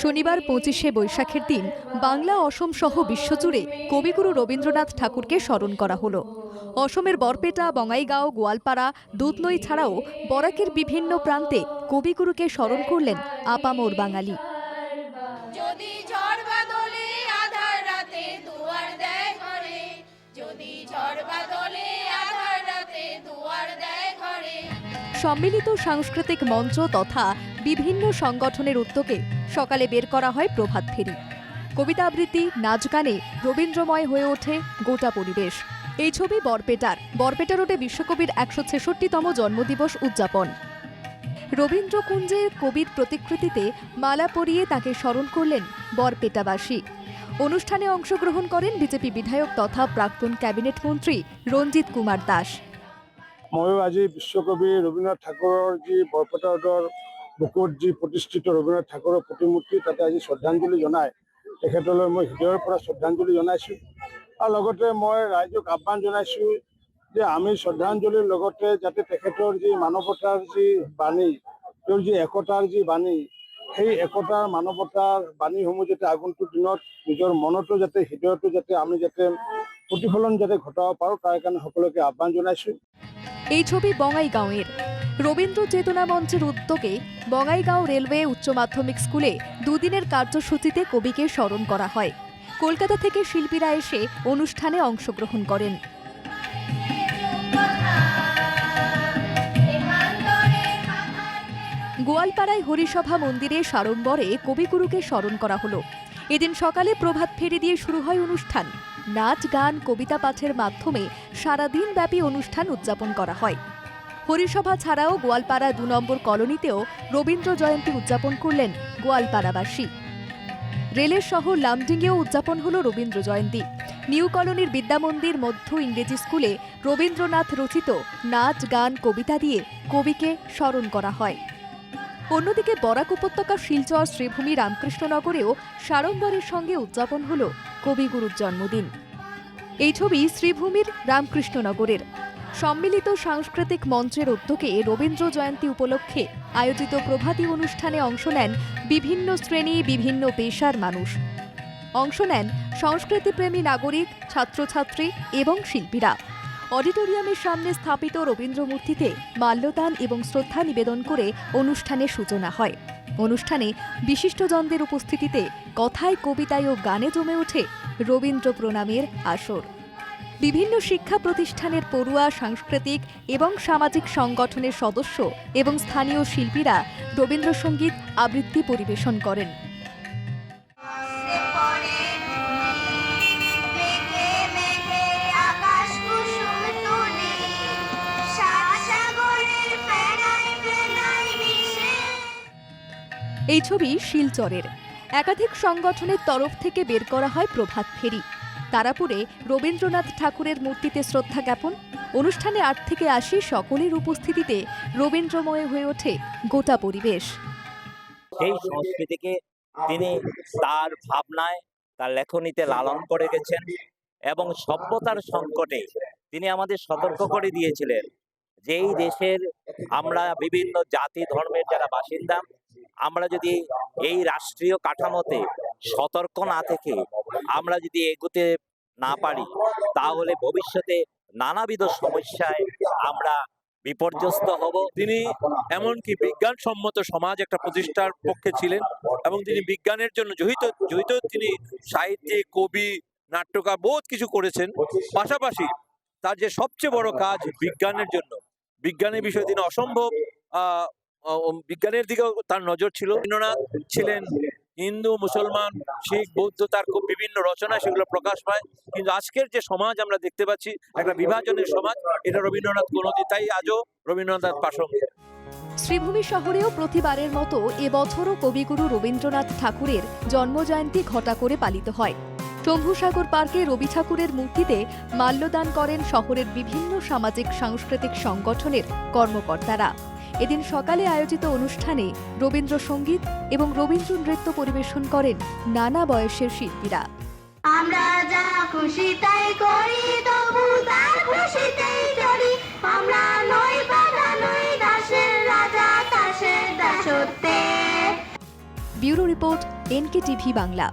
শনিবার ২৫শে বৈশাখের দিন বাংলা অসম সহ বিশ্বজুড়ে কবিগুরু রবীন্দ্রনাথ ঠাকুরকে স্মরণ করা হলো। অসমের বরপেটা, বঙাইগাঁও, গোয়ালপাড়া, দুধনই ছাড়াও বরাকের বিভিন্ন প্রান্তে কবিগুরুকে স্মরণ করলেন আপামর বাঙালি। সম্মিলিত সাংস্কৃতিক মঞ্চ তথা বিভিন্ন সংগঠনের উদ্যোগে সকালে বের করা হয় প্রভাত ফেরি। কবিতা আবৃত্তি, নাচ গানে রবীন্দ্রময় হয়ে ওঠে গোটা পরিবেশ। এই ছবি বরপেটা রোডে বিশ্বকবির ১৬৬তম জন্মদিবস উদযাপন। রবীন্দ্রকুঞ্জের কবির প্রতিকৃতিতে মালা পরিয়ে তাকে স্মরণ করলেন বরপেটাবাসী। অনুষ্ঠানে অংশগ্রহণ করেন বিজেপি বিধায়ক তথা প্রাক্তন ক্যাবিনেট মন্ত্রী ৰঞ্জিত কুমাৰ দাস। মই আজি বিশ্বকবি রবীন্দ্রনাথ ঠাকুরের যে বরপেটা রোডর বুকুত যে প্রতিষ্ঠিত রবীন্দ্রনাথ ঠাকুরের প্রতিমূর্তি তাতে আজি শ্রদ্ধাঞ্জলি জনাই তেখেতলৈ মই হৃদয়ৰ পৰা শ্ৰদ্ধাঞ্জলি জনাইছোঁ। আৰু লগতে মই ৰাইজক আহ্বান জনাইছোঁ যে আমি শ্ৰদ্ধাঞ্জলিৰ লগতে যাতে তেখেতৰ যি মানৱতাৰ যি বাণী, তেওঁৰ যি একতাৰ যি বাণী, সেই একতাৰ মানৱতাৰ বাণীসমূহ যাতে আগন্তুক দিনত নিজৰ মনতো যাতে হৃদয়তো যাতে আমি যাতে প্ৰতিফলন যাতে ঘটাব পাৰোঁ তাৰ কাৰণে সকলোকে আহ্বান জনাইছোঁ। এই ছবি বঙাইগাঁওয়ের। রবীন্দ্র চেতনা মঞ্চের উদ্যোগে বঙাইগাঁও রেলওয়ে উচ্চ মাধ্যমিক স্কুলে দুদিনের কার্যসূচিতে কবিকে স্মরণ করা হয়। কলকাতা থেকে শিল্পীরা এসে অনুষ্ঠানে অংশগ্রহণ করেন। গোয়ালপাড়ায় হরিসভা মন্দিরে সাড়ম্বরে কবিগুরুকে স্মরণ করা হলো। এদিন সকালে প্রভাত ফেরি দিয়ে শুরু হয় অনুষ্ঠান। নাচ, গান, কবিতা পাঠের মাধ্যমে সারাদিন ব্যাপী অনুষ্ঠান উদযাপন করা হয়। হরিসভা ছাড়াও গোয়ালপাড়া ২ নম্বর কলোনিতেও রবীন্দ্র জয়ন্তী উদযাপন করলেন গোয়ালপাড়াবাসী। রেলের শহর লামডিংয়েও উদযাপন হল রবীন্দ্র জয়ন্তী। নিউ কলোনির বিদ্যামন্দির মধ্য ইংরেজি স্কুলে রবীন্দ্রনাথ রচিত নাচ, গান, কবিতা দিয়ে কবিকে স্মরণ করা হয়। অন্যদিকে বরাক উপত্যকা শিলচর শ্রীভূমি রামকৃষ্ণনগরেও সাড়ম্বরের সঙ্গে উদযাপন হল কবিগুরুর জন্মদিন। এই ছবি শ্রীভূমির রামকৃষ্ণনগরের। সম্মিলিত সাংস্কৃতিক মঞ্চের উদ্যোগে রবীন্দ্র জয়ন্তী উপলক্ষে আয়োজিত প্রভাতী অনুষ্ঠানে অংশ নেন বিভিন্ন শ্রেণী, বিভিন্ন পেশার মানুষ। অংশ নেন সংস্কৃতিপ্রেমী নাগরিক, ছাত্রছাত্রী এবং শিল্পীরা। অডিটোরিয়ামের সামনে স্থাপিত রবীন্দ্র মূর্তিতে মাল্যদান এবং শ্রদ্ধা নিবেদন করে অনুষ্ঠানের সূচনা হয়। অনুষ্ঠানে বিশিষ্টজনদের উপস্থিতিতে কথায়, কবিতায় ও গানে জমে ওঠে রবীন্দ্র প্রণামের আসর। বিভিন্ন শিক্ষা প্রতিষ্ঠানের পড়ুয়া, সাংস্কৃতিক এবং সামাজিক সংগঠনের সদস্য এবং স্থানীয় শিল্পীরা রবীন্দ্রসঙ্গীত আবৃত্তি পরিবেশন করেন। এই ছবি শিলচরের। একাধিক সংগঠনের তরফ থেকে বের করা হয় প্রভাত ফেরি। তারাপুরে রবীন্দ্রনাথ ঠাকুরের মূর্তিতে শ্রদ্ধা জ্ঞাপন। অনুষ্ঠানে ৮ থেকে ৮০ সকলের উপস্থিতিতে রবীন্দ্রময় হয়ে ওঠে গোটা পরিবেশ। সেই সংস্কৃতিকে তিনি তার ভাবনায়, তার লেখনীতে লালন করে গেছেন এবং সভ্যতার সংকটে তিনি আমাদের সতর্ক করে দিয়েছিলেন যে এই দেশের আমরা বিভিন্ন জাতি ধর্মের যারা বাসিন্দা, আমরা যদি এই রাষ্ট্রীয় কাঠামোতে সতর্ক না থেকে আমরা যদি এগোতে না পারি তাহলে ভবিষ্যতে নানাবিধ সমস্যায় আমরা বিপর্যস্ত হব। তিনি এমনকি বিজ্ঞানসম্মত সমাজ একটা প্রতিষ্ঠার পক্ষে ছিলেন এবং তিনি বিজ্ঞানের জন্য জড়িত তিনি সাহিত্যে, কবি, নাট্যকার বহুত কিছু করেছেন। পাশাপাশি তার যে সবচেয়ে বড় কাজ বিজ্ঞানের জন্য, বিজ্ঞানের বিষয়ে তিনি অসম্ভব বিজ্ঞানের দিকেও তার নজর ছিল। রবীন্দ্রনাথ ছিলেন হিন্দু, মুসলমান, শিখ, বৌদ্ধ, তার খুব বিভিন্ন রচনা সেগুলো প্রকাশ পায়। কিন্তু আজকের যে সমাজ আমরা দেখতে পাচ্ছি, একটা বিভাজনের সমাজ, এটা রবীন্দ্রনাথ কোনোদিন, তাই আজও রবীন্দ্রনাথ প্রাসঙ্গিক। শ্রীভূমি শহরেও প্রতিবারের মতো এবছরও কবিগুরু রবীন্দ্রনাথ ঠাকুরের জন্মজয়ন্তী ঘটা করে পালিত হয়। শম্ভুসাগর পার্কে রবি ঠাকুরের মূর্তিতে মাল্যদান করেন শহরের বিভিন্ন সামাজিক সাংস্কৃতিক সংগঠনের কর্মকর্তারা। এদিন সকালে আয়োজিত অনুষ্ঠানে রবীন্দ্রসঙ্গীত এবং রবীন্দ্র নৃত্য পরিবেশন করেন নানা বয়সের শিল্পীরা। আমরা যা খুশি তাই করি, তবু তার খুশিতেই চলি। আমরা নই বাধা, নই দাসের রাজা, আকাশের দাসত্বে। Bureau report NKTV Bangla.